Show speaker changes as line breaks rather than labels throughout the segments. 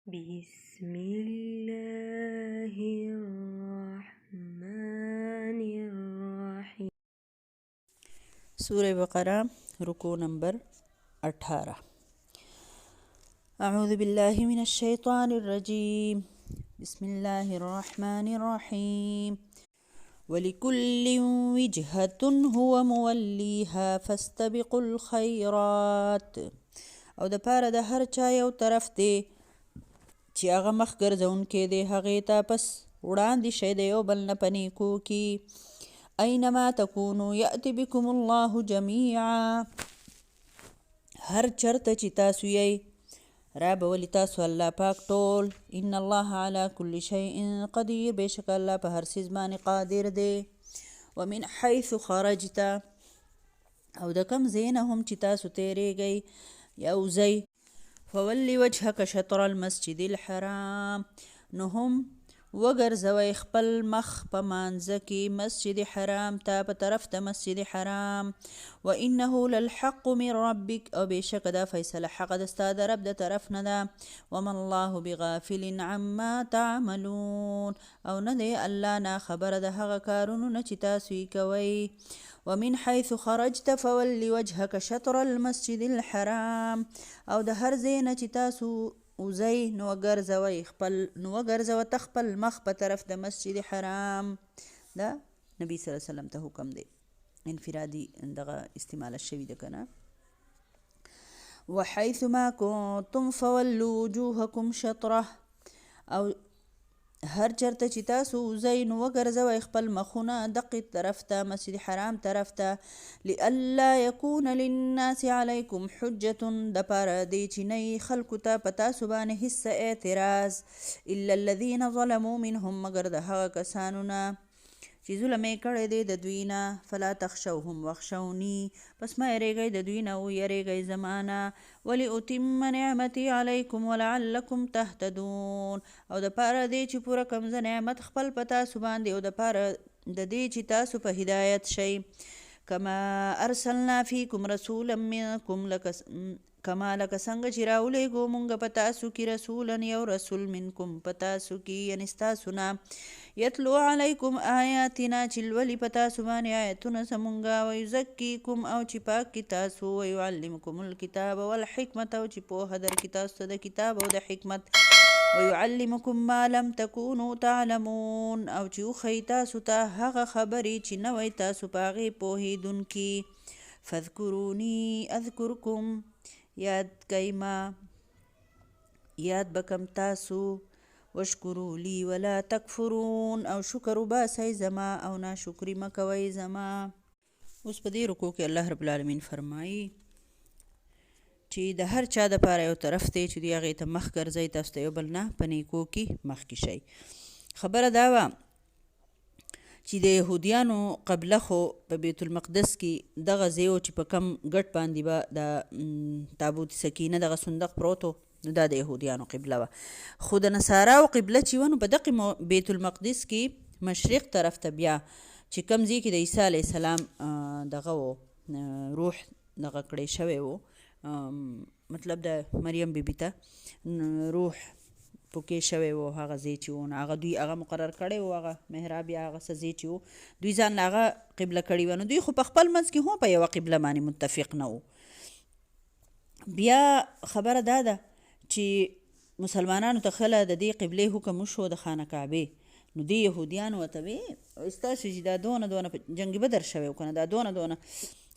بسم الله الرحمن الرحیم.
سورہ بقرہ رکو نمبر 18. اعوذ باللہ من الشیطان الرجیم. بسم اللہ الرحمن الرحیم. وَلِكُلٍّ وِجْهَةٌ هُوَ مُوَلِّيهَا فَاسْتَبِقُوا الْخَيْرَاتِ. او د پاره د هر چا یو طرف دی چې هغه مخ ګرځونکی دی هغې ته، پس وړاندې شئ د یو بل نه په نیکو کې. اینما تکونو یأتی بکم الله جمیعا. هر چرته چې تاسو یې را به ولي تاسو الله پاک ټول. ان الله علی کل شیء قدیر. بېشکه الله په هر څیز باندې قادر دی. ومن حیث خرجت، او د کوم ځای نه هم چې تاسو تېرېږئ یا وځئ، فولی وجهک شطر المسجد الحرام، نو هم وګرځوئ خپل مخ په مانځه کې مسجد حرام ته، په طرف د مسجد حرام. وانه للحق من ربک، او بېشکه دا فیصله حق د ستا د رب د طرف نه ده. وما الله بغافل عما تعملون، او نه دی الله نا خبره د هغه کارونو نه چې تاسو یې کوئ. ومن حيث خرجت فول وجهك شطر المسجد الحرام، او د هر ځای نه چې تاسو وځئ نو وګرځوه ته خپل مخ په طرف د مسجد حرام. دا نبی صلی الله علیه وسلم ته حکم دی، انفرادي دغه استعماله شوي ده که نه. وحيث ما كنتم فولوا وجوهكم شطره، او هر چرته چې تاسو وځئ نو وګرځوئ خپل مخونه دقې طرف ته، مسجد حرام طرف ته. لئلا یکون للناس علیکم حجة، دپاره دی چې نه یي خلکو ته په تاسو باندې هېڅ اعتراض. الا الذین ظلموا منهم، مګر د هغه کسانو نه چې ظلم یې کړی دی د دوی نه. فلا تخشوهم واخشوني، پس مه یریږئ د دوی نه او یریږئ زما نه. ولأتم نعمتي علیکم ولعلکم تهتدون، او دپاره دی چې پوره کړم زه نعمت خپل په تاسو باندې، او دپاره د دې چې تاسو په هدایت شئ. کما ارسلنا فیکم رسولا منکم، کما لکه څنګه چې راولېږو مونږ په تاسو کې رسولا یو رسول منکم په تاسو کې، یعنې ستاسو نه. یتلو علیکم آیاتنا، چې لولي په تاسو باندې آیتونه زمونږه. ویزکیکم، او چې پاک کی تاسو. ویعلمکم الکتاب والحکمت، او چې پوهه درکړي تاسو ته د کتاب او د حکمت. ویعلمکم ما لم تکونوا تعلمون، او چې وښیي تاسو ته هغه خبرې چې نه وئ تاسو په هغې پوهېدونکي. فاذکروني اذکرکم، یاد کئ ما یاد بکم تاسو. واشکروا لی ولا تکفرون، او شکر وباسئ زما او ناشکري مه کوئ زما. اوس په دې رکو کې الله رب العالمین فرمایي چې د هر چا دپاره یو طرف دی چې دوی هغې ته مخ ګرځئ، تاسو ته یو بل نه په نیکو کې مخکې شئ. خبره دا وه چې د یهودیانو قبله خو په بیت المقدس کې دغه ځای و چې په کم ګټ باندې به د تابوت سکینه دغه صندوق پروت و، نو دا د یهودیانو قبله وه. خو د نصاراو قبله چې وه نو په دغې بیت المقدس کې مشرق طرف ته بیا چې کم ځای کې د عیسی علیه السلام دغه و روح دغه کړی شوی و، مطلب د مریم بیبي ته روح پوکې شوی و، هغه ځای چې و نو هغه دوی هغه مقرر کړی و، هغه محراب یا هغه څه ځای چې و دوی ځان له هغه قبله کړې وه. نو دوی خو په خپل منځ کې هم په یوه قبله باندې متفق نه و. بیا خبره دا ده چې مسلمانانو ته خله د دې قبلې حکم وشو د خانه کعبې، نو دې یهودیانو ورته وې ستاسو چې دا دونه په جنګ بدر شوی و که نه، دا دونه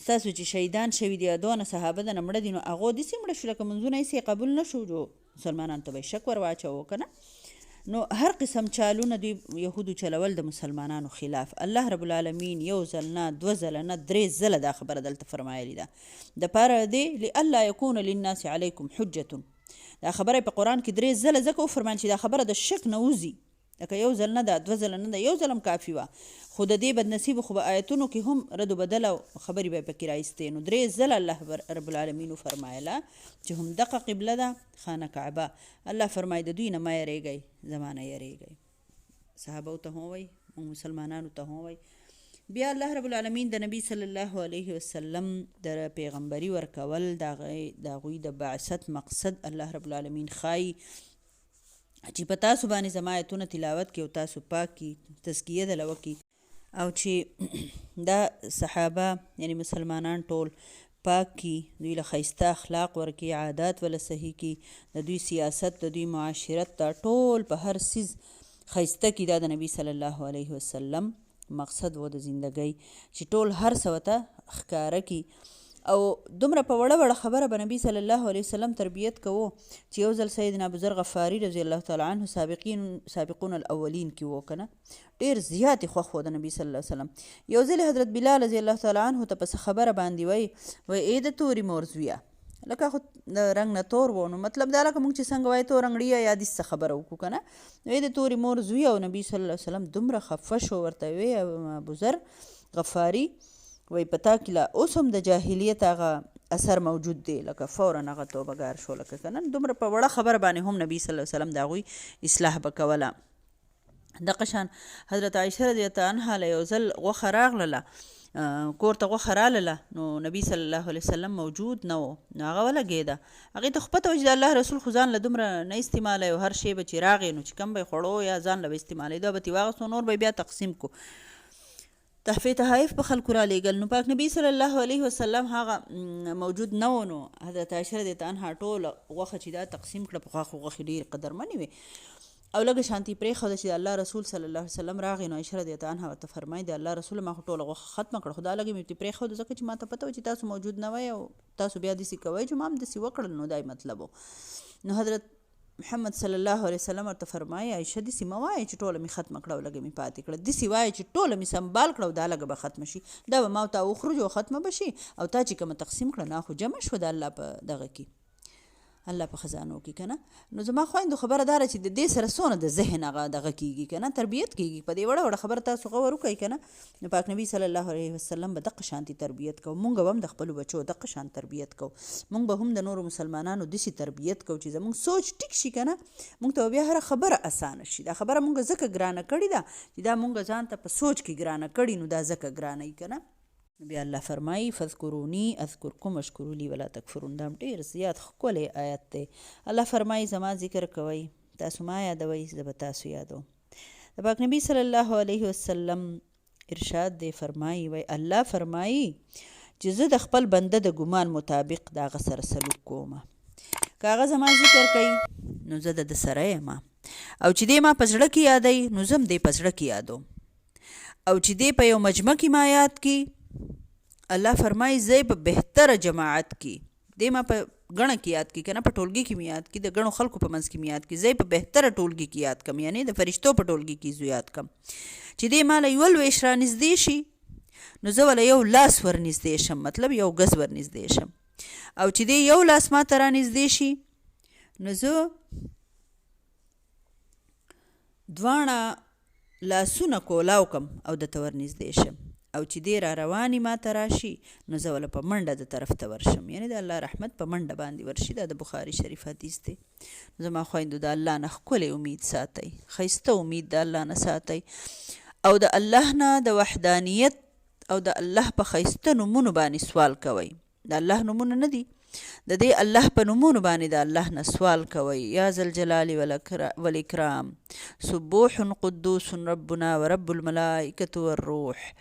ستاسو چې شهیدان شوي دي، دونه صحابه د نه مړه دي، نو هغو داسې مړه شو لکه منځونه یې قبول نه شو. جو مسلمانانو ته به یې شک ور واچوو که نه. نو هر قسم چالونه دوی یهودو چلول د مسلمانانو خلاف. الله رب العالمین یو ځل نه، دوه ځله نه، درې ځله دا خبره دلته فرمایلې ده دپاره دی لئلا یکون للناس علیکم حجة. دا خبره په قرآن کې درې ځله ځکه وفرمایل چې دا خبره د شک نه وځي، لکه یو ځل نه ده، دوه ځله نه ده، یو ځل هم کافي وه. خو د دې بدنصیبو خو به آیتونو کې هم رد و بدل او خبرې به یې پکې رایستې. نو درې ځله الله رب العالمین وفرمایله چې هم دغه قبله ده خانه کعبه. الله فرمایي د دوی نه مه یریږئ، زما نه یریږئ. صحابو ته هم وایي، مسلمانانو ته هم وایي. بیا الله رب العالمین د نبی صلی الله علیه وسلم د پیغمبري ورکول د هغوی د بعثت مقصد الله رب العالمین ښایي چې په تاسو باندې زما آیتونه تلاوت کړي او تاسو پاک کړي، تزکیه دله وکړي، او چې دا صحابه یعنی مسلمانان ټول پاک کی، دوی له ښایسته اخلاق ورکي، عادات وله صحیح کی، د دوی سیاست، د دوی معاشرت، دا ټول په هر څیز ښایسته کی. دا د نبی صلی الله علیه وسلم مقصد و د زندګۍ، چې ټول هر څه ورته ښکاره کی. او دومره په وړه وړه خبره به نبی صلی الله علیه وسلم تربیت کوو چې یو ځل سیدنا ابوذر غفاري رضی الله تعالی عنه سابقون الاولین کې و که نه، ډېر زیاتې خوښ و د نبي صلی الله علیه وسلم. یو ځل حضرت بلال رضی الله تعالی عنه ته په څه خبره باندې وایي ای د تورې مور زویه، لکه خو د رنګ نه تور و، نو مطلب دا لکه موږ چې څنګه وایو تور رنګړیه یا داسې څه خبره وکړو که نه، ای د تورې مور زویه. او نبي صلی الله علیه وسلم دومره خفه شو، ورته وی ابوذر غفاري وایي په تا کې لا اوس هم د جاهلیت هغه اثر موجود دی، لکه فورا هغه توبهګار شو، لکه که نه دومره په وړه خبره باندې هم نبي صلی الله علیه وسلم د هغوی اصلاح به کوله. دغه شان حضرت عایشه رضی الله عنها له یو ځل غوښه راغلله، کور ته غوښه راغله، نو نبي صلی الله علیه وسلم موجود نه و، نو هغه ولګېده. هغې ته خو پته وه چې د الله رسول خو ځان له دومره نه استعمالوي، او هر شی به چې راغی نو چې کم به یې خوړو یا ځان له به استعمالېده، به ترې واغستو، نور به یې بیا تقسیم کو. تحفې تحایف په خلکو را لېږل، نو پاک نبی صلی الله علیه وسلم هغه موجود نه و، نو حضرت عایشه رضی الله عنها ټوله غوښه چې دا تقسیم کړه، پخوا خو غوښې ډېرې قدرمنې وې، او لږه شانتي پرېښوده چې د الله رسول صلی الله علیه وسلم راغی. نو عایشه رضی الله عنها ورته فرمایي د الله رسول ما خو ټوله غوښه ختمه کړه، خو دا لږه مې پرېښوده ځکه چې ما ته پته وه چې تاسو موجود نه وئ او تاسو بیا داسې کوئ، چې ما هم داسې وکړل، نو دا یې مطلب و. نو حضرت محمد صلی الله علیه وسلم ورته فرمایي عایشه داسې مه وایه چې ټوله مې ختمه کړه او لږه مې پاتې کړه، داسې وایه چې ټوله مې سنبال کړه او دا لږه به ختمه شي، دا به ما او تا وخورو او ختمه به شي، او تا چې کومه تقسیم کړه نه خو جمع شوه د الله په دغه کې، الله په خزانو کې که نه. نو زما خویندو خبره دا ده چې د دې سره څونه د ذهن هغه دغه کېږي که نه، تربیت کېږي په دې وړه وړه خبره تاسو غور وکئ که نه. نو پاک نبي صلی الله علیه وسلم به دغه شانتي تربیت کوو، مونږ به هم د خپلو بچو دغه شان تربیت کوو، مونږ به هم د نورو مسلمانانو داسې تربیت کوو چې زمونږ سوچ ټیک شي که نه، مونږ ته بیا هره خبره اسانه شي. دا خبره مونږ ځکه ګرانه کړې ده چې دا مونږ ځان ته په سوچ کې ګرانه کړي، نو دا ځکه ګرانه که نه. بیا الله فرمایي فذکرونی اذکرکم واشکروا لی ولا تکفرون، دا ډېر زیات ښکلی آیت دی. الله فرمایي زما ذکر کوئ، تاسو ما یادوئ، زه به تاسو یادوم. د پاک نبی صلی الله علیه وسلم ارشاد دی، فرمایي وای الله فرمایي چې زه د خپل بنده د ګمان مطابق د هغه سره سلوک کوم، که هغه زما ذکر کوي نو زه د ده سره یم، او چې دی ما په زړه کې یادوي نو زه هم دی په زړه کې یادوم، او چې دی په یو مجمع کې ما یاد کړي، الله فرمایي زه په بهتره جماعت کې، دی ما په ګڼه کې یاد کړي که نه، په ټولګي کې مې یاد کړي، د ګڼو خلکو په منځ کې مې یاد کړي، زه په بهتره ټولګي کې یاد کړم، یعنې د فرشتو په ټولګي کې زه یاد کړم. چې دی ما له یوه لویش را نږدې شي نو زه وله یو لاس ور نږدې شم، مطلب یو ګز ور نږدې شم، او چې دی یو لاس ما ته را نږدې شي نو زه دواړه لاسونه کولاو کم او درته ور نږدې شم، او چې دی را رواني ما ته راشي نو زه وله په منډه د طرف ته ورشم، یعنې د الله رحمت په منډه باندې ورشي. دا د بخاري شریف حدیث دی. زما خویندو د الله نه ښکلی امید ساتئ، ښایسته امید د الله نه ساتئ، او د الله نه د وحدانیت او د الله په ښایسته نومونو باندې سوال کوئ. د الله نومونه نه دي، د دې الله په نومونو باندې د الله نه سوال کوئ. یا ذوالجلال والاکرام سبوح قدوس ربنا ورب الملائکة والروح،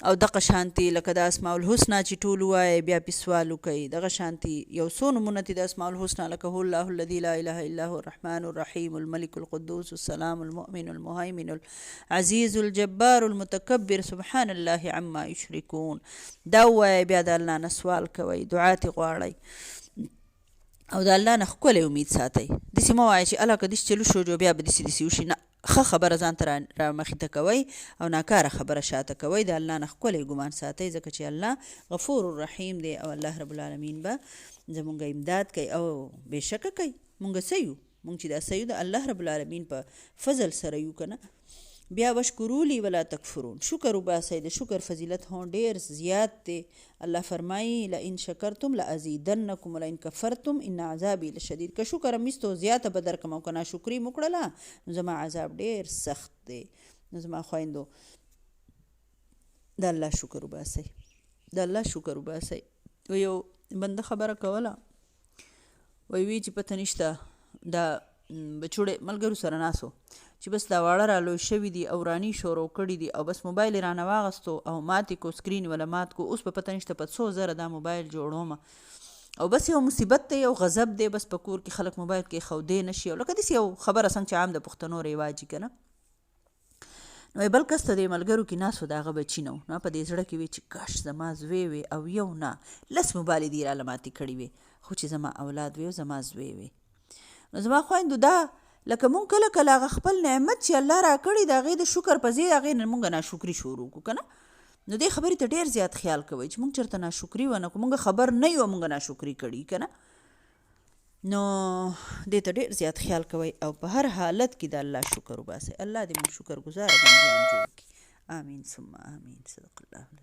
او دغه شانتي لکه د اسماء الحسنا چې ټول وایي بیا پې سوال وکئ، دغه شانتي یو څو نومونه دي د اسماء الحسنا، لکه هو الله الذي لا اله الا هو الرحمن الرحیم الملك القدوس السلام المؤمن المهيمن العزيز الجبار المتكبر سبحان الله عما يشركون. دا وایي بیا د الله نه سوال کوئ، دعا ترې غواړئ، او د الله نه ښکلی امید ساتئ. داسې مه وایئ چې الله که داسې چلو شو جو بیا به داسې داسې وشي، نه، ښه خبره ځان ته را مخې ته کوئ او ناکاره خبره شاته کوئ. د الله نه ښکلی ګمان ساتئ، ځکه چې الله غفور الرحیم دی، او الله رب العالمین به زمونږ امداد کوي، او بېشکه کوي. مونږ څه یو؟ مونږ چې دا څه یو د الله رب العالمین په فضل سره یو که نه. بیا وشکروا لی ولا تکفرون، شکر وباسئ، د شکر فضیلت هم ډېر زیات دی. الله فرمایي لئن شکرتم لازیدنکم ولئن کفرتم ان عذابی لشدید، که شکر هم ایستو زیاته به درکم، او که ناشکري مو کړله نو زما عذاب ډېر سخت دی. نو زما خویندو د الله شکر وباسئ، د الله شکر وباسئ. یو بنده خبره کوله، وی چې پته نشته دا بچوړې ملګرو سره ناسو چې بس دا واړه را لوی شوي دي او راني شروع کړي دي او بس موبایل یې رانه واغستو او ماتې کو سکرین ولا مات کو. اوس په پته نشته په 100,000 دا موبایل جوړومه او بس یو مصیبت دی، یو غضب دی، بس په کور کې خلک موبایل کې ښودی نشي او لکه داسې یو خبره څنګه چې عام د پښتنو رواج که نه. نو بل کس ته د ملګرو کې ناست و د هغه بچي نه و، نو په دې زړه کې وی چې کاش زما زوی وی او یو نه 10 موبایلې دې راله ماتې کړي وي، خو چې زما اولاد وی او زما زوی وی. نو زما خویندو دا لکه مونږ کله کله هغه خپل نعمت چې الله را کړي د هغې د شکر په ځای هغې نه مونږ ناشکري شروع کړو که نه. نو دې خبرې ته ډېر زیات خیال کوئ چې مونږ چېرته ناشکري ونه کړو، مونږ خبر نه یو مونږ ناشکري کړي که نه. نو دې ته ډېر زیات خیال کوئ او په هر حالت کې د الله شکر وباسئ. الله دې مونږ شکر ګزاره بندیان جوړ کړي. آمین ثم آمین. صدق الله.